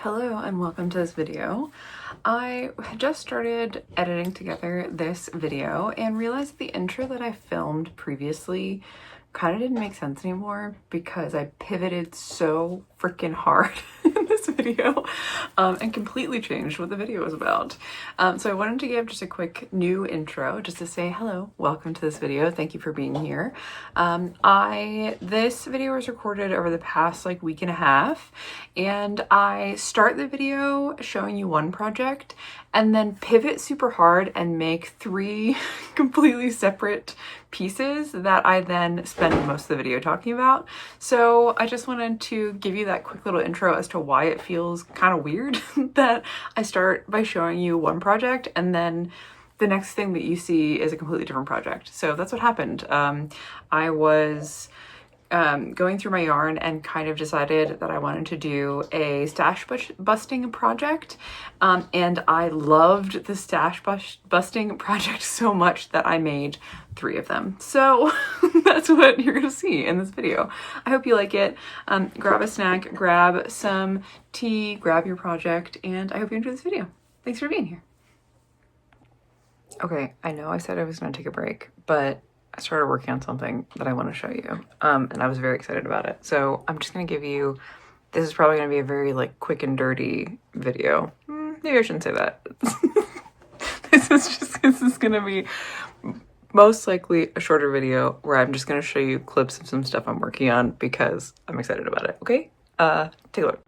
Hello and welcome to this video. I just started editing together this video and realized the intro that I filmed previously kind of didn't make sense anymore because I pivoted so freaking hard in this video and completely changed what the video was about. So I wanted to give just a quick new intro just to say hello, welcome to this video. Thank you for being here. This video was recorded over the past week and a half, and I start the video showing you one project and then pivot super hard and make three completely separate pieces that I then spend most of the video talking about. So I just wanted to give you that quick little intro as to why it feels kind of weird that I start by showing you one project and then the next thing that you see is a completely different project. So that's what happened. I was going through my yarn and kind of decided that I wanted to do a stash busting project. And I loved the stash busting project so much that I made 3 of them. So that's what you're gonna see in this video. I hope you like it. Grab a snack, grab some tea, grab your project, and I hope you enjoy this video. Thanks for being here. Okay, I know I said I was gonna take a break, but I started working on something that I want to show you, and I was very excited about it. So I'm just going to give you, this is probably going to be a very quick and dirty video. Maybe I shouldn't say that. This is going to be most likely a shorter video where I'm just going to show you clips of some stuff I'm working on because I'm excited about it. Okay, take a look.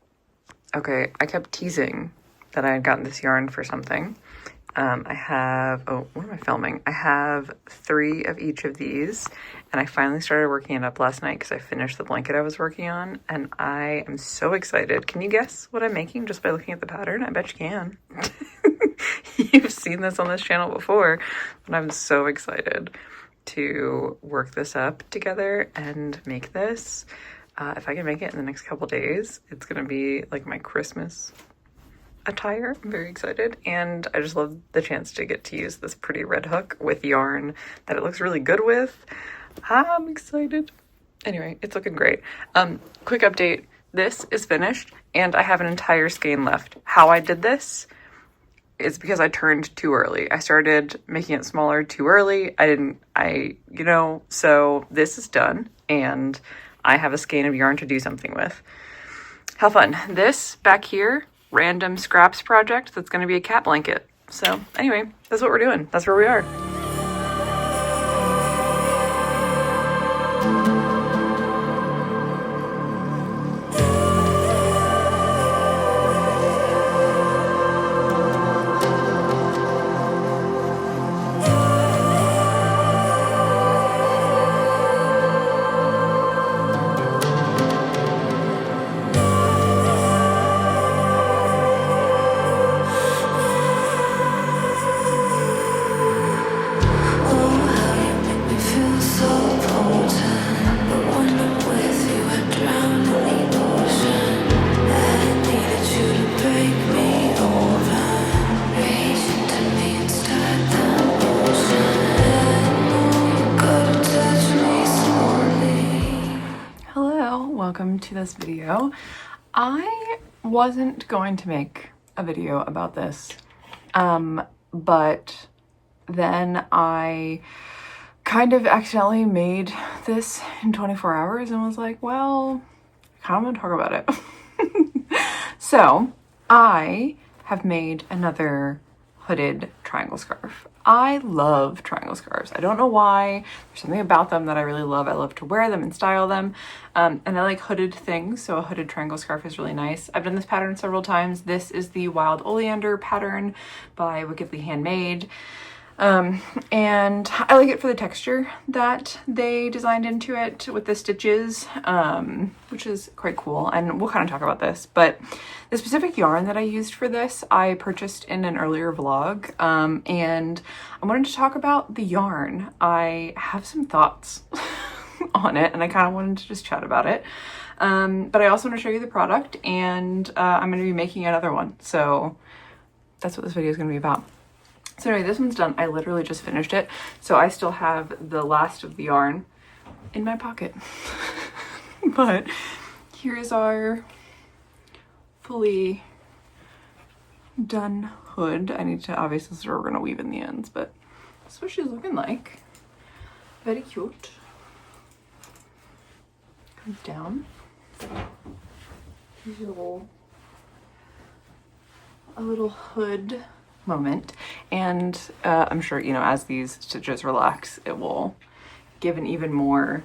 Okay, I kept teasing that I had gotten this yarn for something. I have, what am I filming? I have 3 of each of these, and I finally started working it up last night because I finished the blanket I was working on, and I am so excited. Can you guess what I'm making just by looking at the pattern? I bet you can. You've seen this on this channel before, but I'm so excited to work this up together and make this. If I can make it in the next couple days, it's going to be my Christmas attire. I'm very excited, and I just love the chance to get to use this pretty red hook with yarn that it looks really good with. I'm excited. Anyway, it's looking great. Quick update. This is finished and I have an entire skein left. How I did this is because I turned too early. I started making it smaller too early. So this is done and I have a skein of yarn to do something with. How fun. This back here, random scraps project that's going to be a cat blanket. So anyway, that's what we're doing. That's where we are. Welcome to this video. I wasn't going to make a video about this, but then I kind of accidentally made this in 24 hours and was like, well, I kind of want to talk about it. So I have made another hooded triangle scarf. I love triangle scarves. I don't know why. There's something about them that I really love. I love to wear them and style them. And I like hooded things, so a hooded triangle scarf is really nice. I've done this pattern several times. This is the Wild Oleander pattern by Wickedly Handmade. And I like it for the texture that they designed into it with the stitches, which is quite cool. And we'll kind of talk about this, but the specific yarn that I used for this, I purchased in an earlier vlog. And I wanted to talk about the yarn. I have some thoughts on it and I kind of wanted to just chat about it. But I also want to show you the product, and I'm going to be making another one. So that's what this video is going to be about. So anyway, this one's done. I literally just finished it. So I still have the last of the yarn in my pocket. But here's our fully done hood. I need to, obviously, so we're gonna weave in the ends, but that's what she's looking like. Very cute. Comes down. Here's a little hood moment, and I'm sure, you know, as these stitches relax, it will give an even more,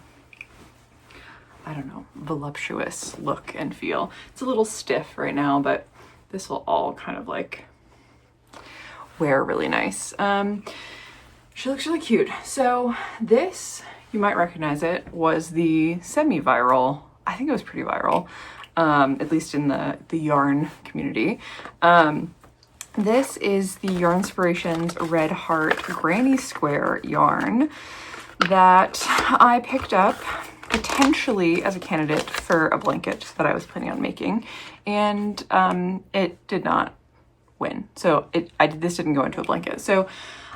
I don't know, voluptuous look and feel. It's a little stiff right now, but this will all kind of like wear really nice. She looks really cute. So this, you might recognize it, was the semi-viral, I think it was pretty viral, at least in the yarn community. This is the Yarnspirations Red Heart Granny Square yarn that I picked up potentially as a candidate for a blanket that I was planning on making, and it did not win. So this didn't go into a blanket. So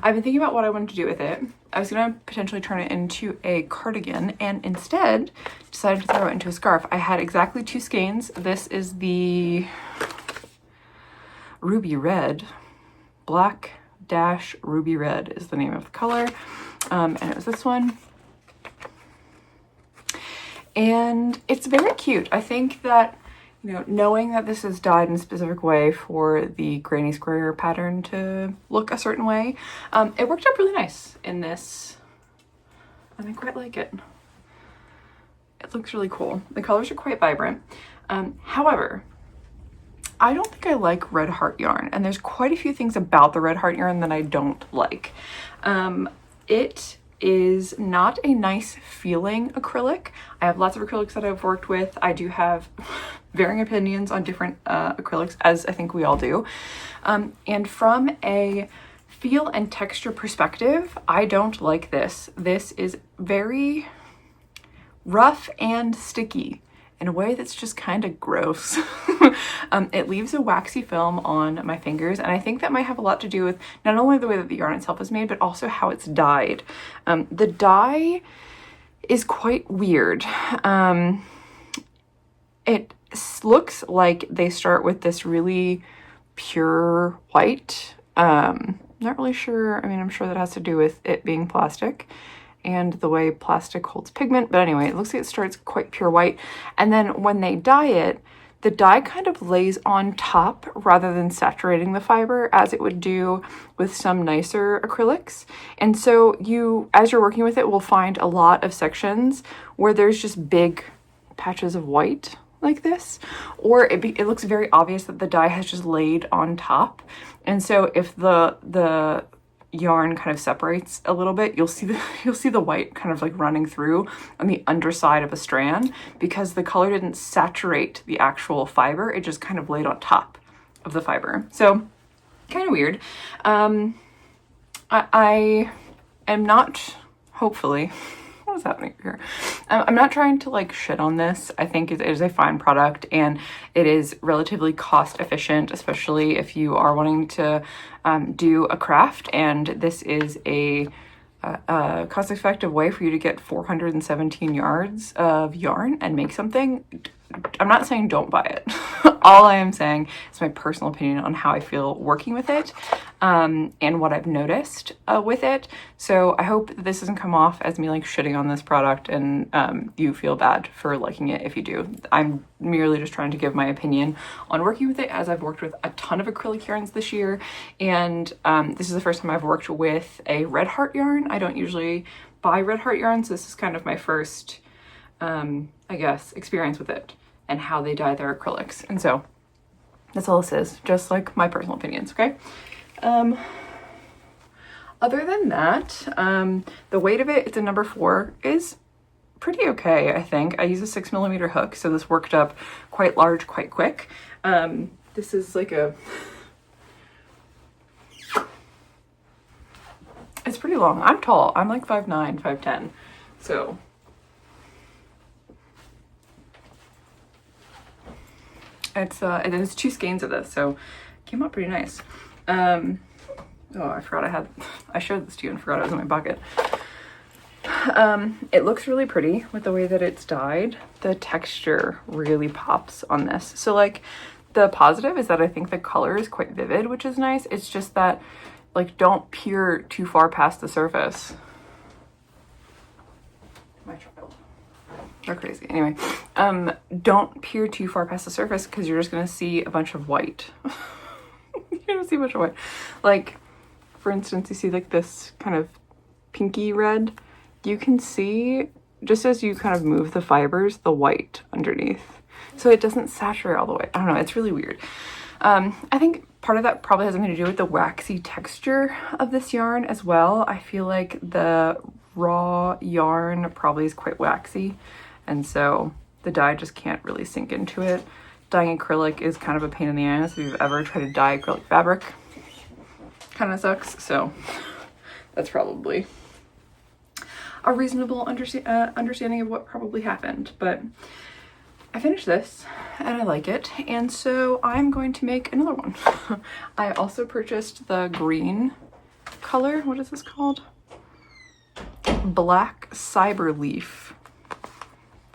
I've been thinking about what I wanted to do with it. I was gonna potentially turn it into a cardigan, and instead decided to throw it into a scarf. I had exactly 2 skeins. This is the Ruby Red, Black Dash Ruby Red is the name of the color. And it was this one. And it's very cute. I think that, you know, knowing that this is dyed in a specific way for the granny square pattern to look a certain way, it worked out really nice in this, and I quite like it. It looks really cool. The colors are quite vibrant. However, I don't think I like Red Heart yarn, and there's quite a few things about the Red Heart yarn that I don't like. It is not a nice feeling acrylic. I have lots of acrylics that I've worked with. I do have varying opinions on different acrylics, as I think we all do. And from a feel and texture perspective, I don't like this. This is very rough and sticky in a way that's just kind of gross. It leaves a waxy film on my fingers, and I think that might have a lot to do with not only the way that the yarn itself is made, but also how it's dyed. The dye is quite weird. It looks like they start with this really pure white. Not really sure. I mean, I'm sure that has to do with it being plastic and the way plastic holds pigment. But anyway, it looks like it starts quite pure white. And then when they dye it, the dye kind of lays on top rather than saturating the fiber as it would do with some nicer acrylics. And so you, as you're working with it, will find a lot of sections where there's just big patches of white like this, or it looks very obvious that the dye has just laid on top. And so if the yarn kind of separates a little bit, you'll see the white kind of like running through on the underside of a strand, because the color didn't saturate the actual fiber, it just kind of laid on top of the fiber. So kind of weird. I am not, hopefully, what is happening here? I'm not trying to like shit on this. I think it is a fine product, and it is relatively cost efficient, especially if you are wanting to do a craft, and this is a cost effective way for you to get 417 yards of yarn and make something. I'm not saying don't buy it. All I am saying is my personal opinion on how I feel working with it, and what I've noticed with it. So I hope this doesn't come off as me like shitting on this product and you feel bad for liking it if you do. I'm merely just trying to give my opinion on working with it, as I've worked with a ton of acrylic yarns this year, and this is the first time I've worked with a Red Heart yarn. I don't usually buy Red Heart yarns. This is kind of my first I guess, experience with it and how they dye their acrylics. And so that's all this is, just like my personal opinions, okay? Other than that, the weight of it, it's a number 4, is pretty okay, I think. I use a 6mm hook, so this worked up quite large, quite quick. This is like it's pretty long. I'm tall. I'm like 5'9", 5'10", so it is 2 skeins of this, so it came out pretty nice. Oh, I forgot I showed this to you and forgot it was in my bucket. It looks really pretty with the way that it's dyed. The texture really pops on this. So like the positive is that I think the color is quite vivid, which is nice. It's just that, like, don't peer too far past the surface. My child. They're crazy. Anyway, don't peer too far past the surface because you're just gonna see a bunch of white. You're gonna see a bunch of white. Like, for instance, you see like this kind of pinky red. You can see, just as you kind of move the fibers, the white underneath. So it doesn't saturate all the way. I don't know, it's really weird. I think part of that probably has something to do with the waxy texture of this yarn as well. I feel like the raw yarn probably is quite waxy, and so the dye just can't really sink into it. Dyeing acrylic is kind of a pain in the ass if you've ever tried to dye acrylic fabric. Kind of sucks, so that's probably a reasonable understanding of what probably happened. But I finished this and I like it, and so I'm going to make another one. I also purchased the green color. What is this called? Black Cyber Leaf.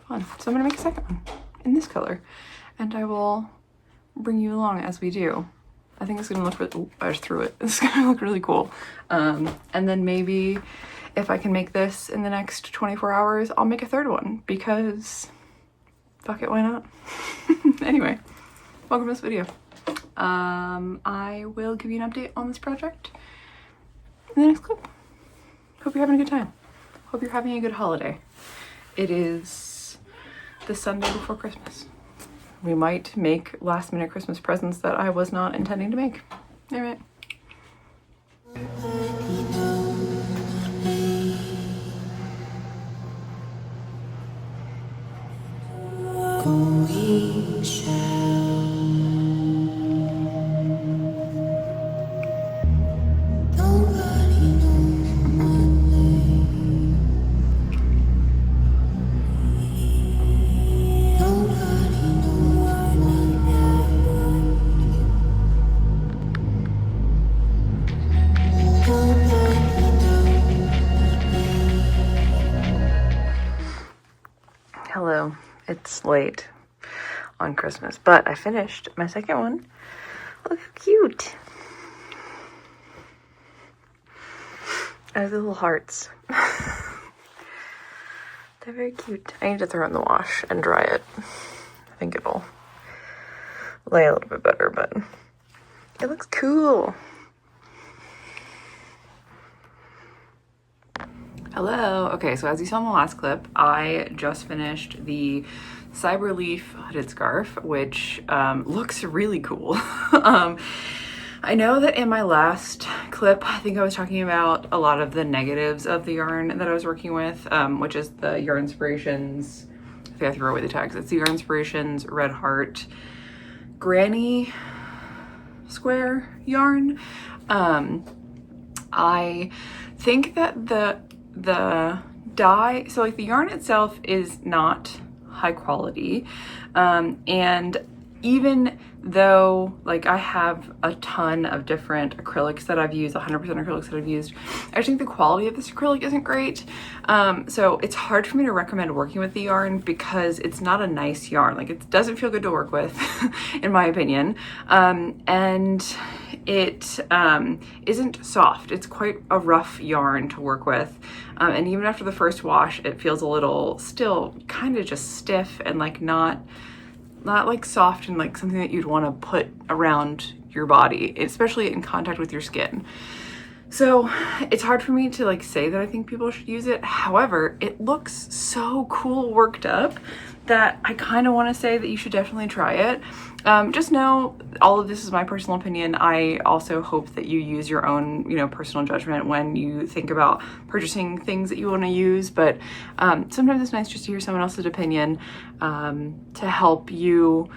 Fun. So I'm gonna make a second one in this color, and I will bring you along as we do. I think it's gonna look really, ooh, I just threw it. It's gonna look really cool. And then maybe if I can make this in the next 24 hours, I'll make a third one, because fuck it, why not? Anyway, welcome to this video. I will give you an update on this project in the next clip. Hope you're having a good time. Hope you're having a good holiday. It is the Sunday before Christmas. We might make last minute Christmas presents that I was not intending to make. All right. Hello, it's late on Christmas, but I finished my second one. Look how cute. I have little hearts. They're very cute. I need to throw it in the wash and dry it. I think it'll lay a little bit better, but it looks cool. Hello. Okay, so as you saw in the last clip, I just finished the Cyberleaf hooded scarf, which looks really cool. I know that in my last clip, I think I was talking about a lot of the negatives of the yarn that I was working with, which is the Yarn Inspirations, I think I threw away the tags. It's the Yarn Inspirations Red Heart Granny Square yarn. I think that the dye, so like the yarn itself is not high quality, and even though like I have a ton of different acrylics that I've used, 100% acrylics that I've used, I think the quality of this acrylic isn't great. So it's hard for me to recommend working with the yarn because it's not a nice yarn. Like, it doesn't feel good to work with, in my opinion. And it isn't soft. It's quite a rough yarn to work with. And even after the first wash, it feels a little still kind of just stiff and like not like soft and like something that you'd want to put around your body, especially in contact with your skin. So it's hard for me to like say that I think people should use it. However, it looks so cool worked up that I kind of want to say that you should definitely try it. Just know all of this is my personal opinion. I also hope that you use your own, personal judgment when you think about purchasing things that you want to use. But sometimes it's nice just to hear someone else's opinion to help you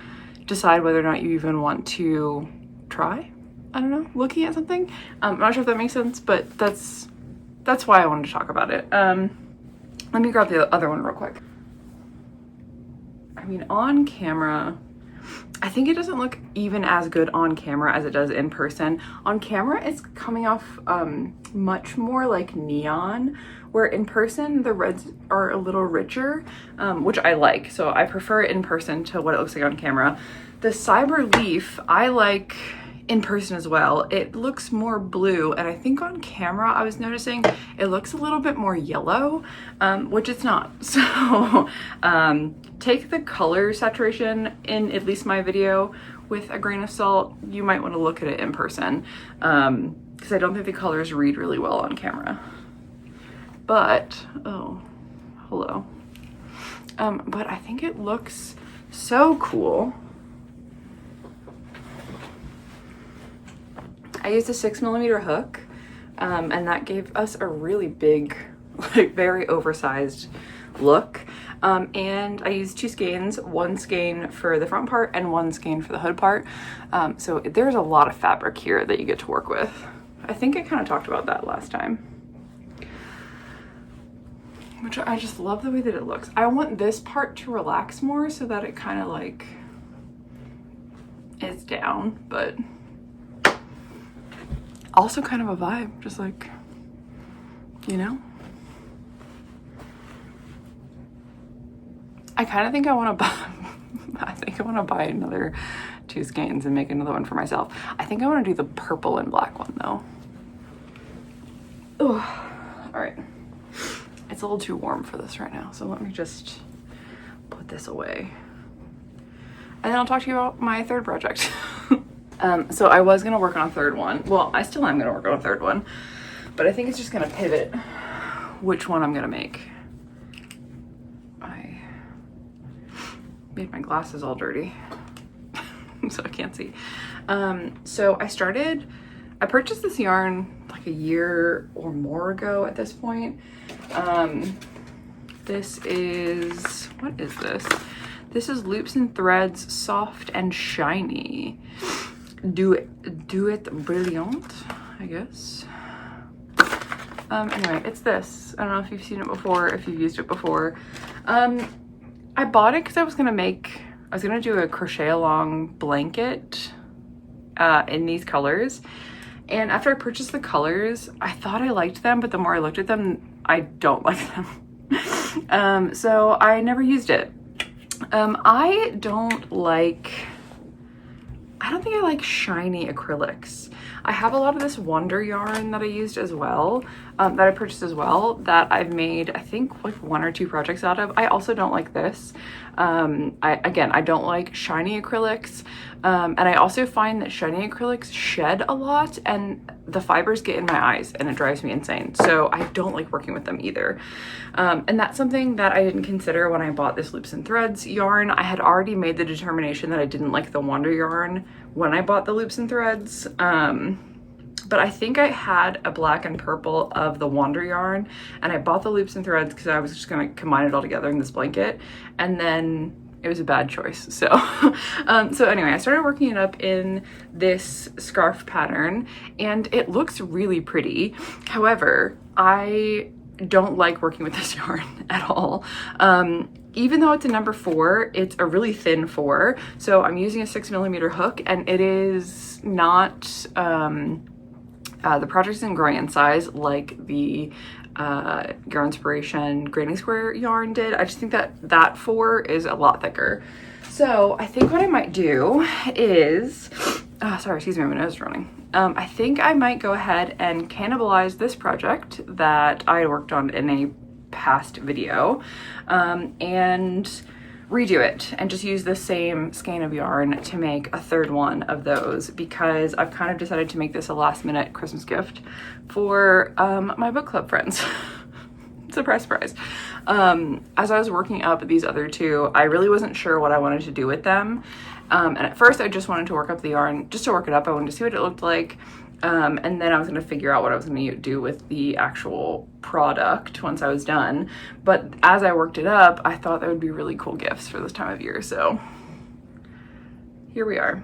decide whether or not you even want to try. I don't know, looking at something. I'm not sure if that makes sense, but that's why I wanted to talk about it. Let me grab the other one real quick. I mean, on camera, I think it doesn't look even as good on camera as it does in person. On camera, it's coming off much more like neon, where in person, the reds are a little richer, which I like. So I prefer it in person to what it looks like on camera. The Cyber Leaf, I like in person as well. It looks more blue, and I think on camera I was noticing it looks a little bit more yellow, which it's not. So take the color saturation in at least my video with a grain of salt. You might want to look at it in person, because I don't think the colors read really well on camera. But, oh, hello. But I think it looks so cool. I used a 6mm hook, and that gave us a really big, like very oversized look. And I used 2 skeins, 1 skein for the front part and 1 skein for the hood part. So there's a lot of fabric here that you get to work with. I think I kind of talked about that last time. Which I just love the way that it looks. I want this part to relax more so that it kind of like is down, but also kind of a vibe, just like, you know? I kind of think I want to buy, I think I want to buy another 2 skeins and make another one for myself. I think I want to do the purple and black one though. Oh, all right. It's a little too warm for this right now, so let me just put this away. And then I'll talk to you about my third project. So I was gonna work on a third one. Well, I still am gonna work on a third one, but I think it's just gonna pivot which one I'm gonna make. I made my glasses all dirty, so I can't see. So I purchased this yarn like a year or more ago at this point. This is, what is this? This is Loops and Threads Soft and Shiny. Do it brilliant, I guess. Anyway, it's this. I don't know if you've seen it before, if you've used it before. I bought it because I was gonna do a crochet along blanket in these colors. And after I purchased the colors, I thought I liked them, but the more I looked at them, I don't like them. So I never used it. I don't think I like shiny acrylics. I have a lot of this Wonder yarn that I used as well, that I purchased as well, that I've made, I think, like 1 or 2 projects out of. I also don't like this. I don't like shiny acrylics. And I also find that shiny acrylics shed a lot and the fibers get in my eyes and it drives me insane. So I don't like working with them either. And that's something that I didn't consider when I bought this Loops and Threads yarn. I had already made the determination that I didn't like the Wonder yarn when I bought the Loops and Threads. But I think I had a black and purple of the Wonder yarn, and I bought the Loops and Threads because I was just gonna combine it all together in this blanket, and then it was a bad choice. So, so anyway, I started working it up in this scarf pattern, and it looks really pretty. However, I don't like working with this yarn at all. Even though it's a number 4, it's a really thin 4. So I'm using a 6mm hook, and it is not, the project isn't growing in size like the Girl Inspiration Granny Square yarn did. I just think that that 4 is a lot thicker. So I think what I might do is, sorry, excuse me, my nose is running. I think I might go ahead and cannibalize this project that I worked on in a past video, and redo it and just use the same skein of yarn to make a third one of those, because I've kind of decided to make this a last minute Christmas gift for my book club friends. Surprise, surprise. As I was working up these other 2, I really wasn't sure what I wanted to do with them. And at first I just wanted to work up the yarn just to work it up. I wanted to see what it looked like. And then I was going to figure out what I was going to do with the actual product once I was done. But as I worked it up, I thought that would be really cool gifts for this time of year. So here we are.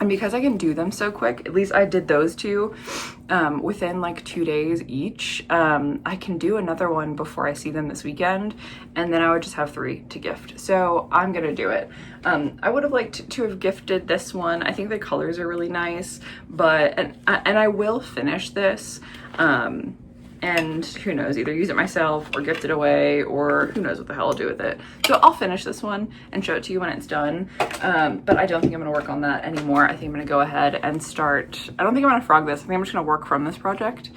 And because I can do them so quick, at least I did those 2 within like 2 days each. I can do another one before I see them this weekend, and then I would just have 3 to gift. So I'm gonna do it. I would have liked to have gifted this one. I think the colors are really nice, but and I will finish this. and who knows, either use it myself or gift it away, or who knows what the hell I'll do with it. So I'll finish this one and show it to you when it's done. But I don't think I'm gonna work on that anymore. I think I'm gonna go ahead and start, I don't think I'm gonna frog this. I think I'm just gonna work from this project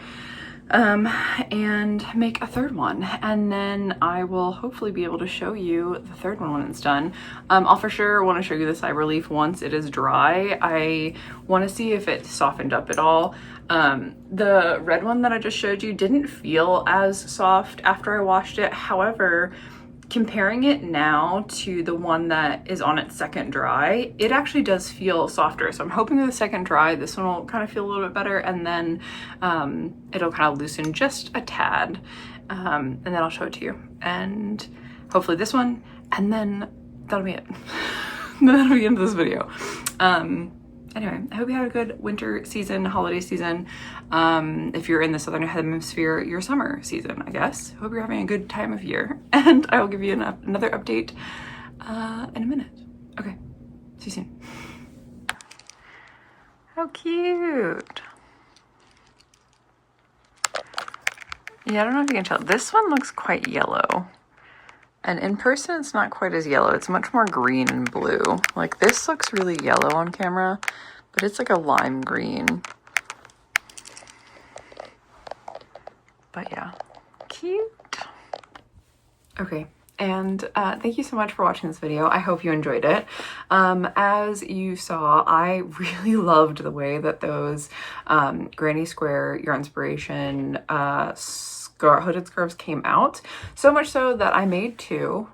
and make a third one, and then I will hopefully be able to show you the third one when it's done. I'll for sure want to show you the cyber leaf once it is dry. I want to see if it softened up at all. The red one that I just showed you didn't feel as soft after I washed it. However, comparing it now to the one that is on its second dry, it actually does feel softer. So I'm hoping with the second dry, this one will kind of feel a little bit better, and then it'll kind of loosen just a tad. And then I'll show it to you. And hopefully this one, and then that'll be it. That'll be the end of this video. Anyway, I hope you had a good winter season, holiday season. If you're in the Southern Hemisphere, your summer season, I guess. Hope you're having a good time of year. And I will give you another update in a minute. Okay, see you soon. How cute. Yeah, I don't know if you can tell. This one looks quite yellow. And in person, it's not quite as yellow. It's much more green and blue. Like, this looks really yellow on camera, but it's like a lime green. But yeah, cute. Okay, and thank you so much for watching this video. I hope you enjoyed it. As you saw, I really loved the way that those Granny Square Your Inspiration Hooded Scarves came out, so much so that I made two.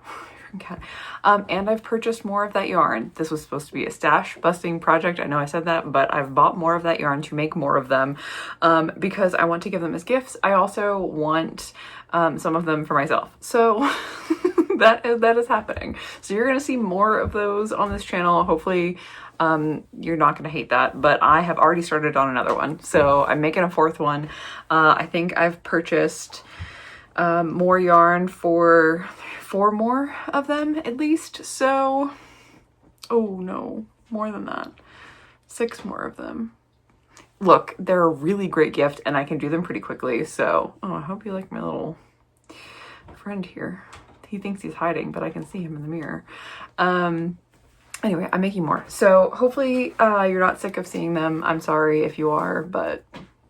And I've purchased more of that yarn. This was supposed to be a stash busting project. I know I said that, but I've bought more of that yarn to make more of them because I want to give them as gifts. I also want some of them for myself. So that is happening. So you're going to see more of those on this channel. Hopefully you're not going to hate that, but I have already started on another one. So I'm making a fourth one. I think I've purchased more yarn for 4 more of them at least. So, oh no, more than that. 6 more of them. Look, they're a really great gift and I can do them pretty quickly. So, oh, I hope you like my little friend here. He thinks he's hiding, but I can see him in the mirror. Anyway, I'm making more. So hopefully you're not sick of seeing them. I'm sorry if you are, but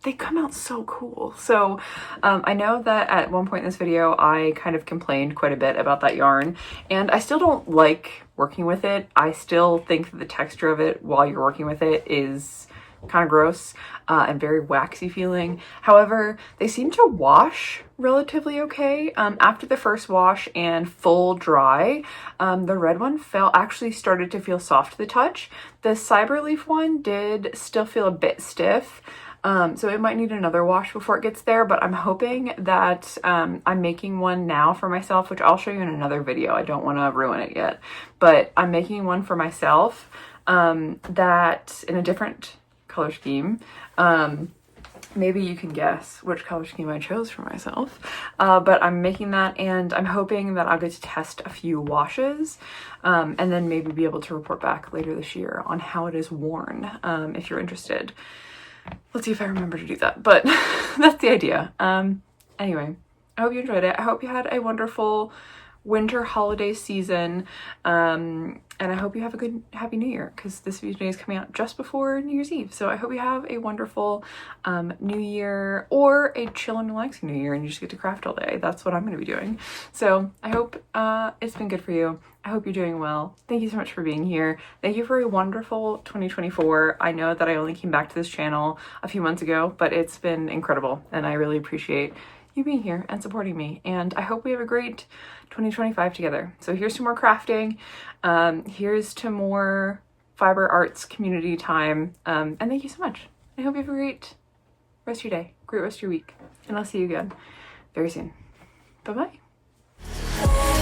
they come out so cool. So I know that at one point in this video, I kind of complained quite a bit about that yarn, and I still don't like working with it. I still think that the texture of it while you're working with it is kind of gross and very waxy feeling. However, they seem to wash relatively okay. After the first wash and full dry, the red one actually started to feel soft to the touch. The Cyberleaf one did still feel a bit stiff. So it might need another wash before it gets there, but I'm hoping that I'm making one now for myself, which I'll show you in another video. I don't want to ruin it yet, but I'm making one for myself that in a different color scheme. Maybe you can guess which color scheme I chose for myself, but I'm making that, and I'm hoping that I'll get to test a few washes and then maybe be able to report back later this year on how it is worn if you're interested. Let's see if I remember to do that, but that's the idea. Anyway, I hope you enjoyed it. I hope you had a wonderful winter holiday season, and I hope you have a good happy new year, because this video is coming out just before New Year's Eve. So I hope you have a wonderful new year, or a chill and relaxing new year, and you just get to craft all day. That's what I'm going to be doing. So I hope it's been good for you. I hope you're doing well. Thank you so much for being here. Thank you for a wonderful 2024. I know that I only came back to this channel a few months ago, but it's been incredible, and I really appreciate you being here and supporting me, and I hope we have a great 2025 together. So here's to more crafting, here's to more fiber arts community time, and thank you so much. I hope you have a great rest of your day, great rest of your week, and I'll see you again very soon. Bye bye.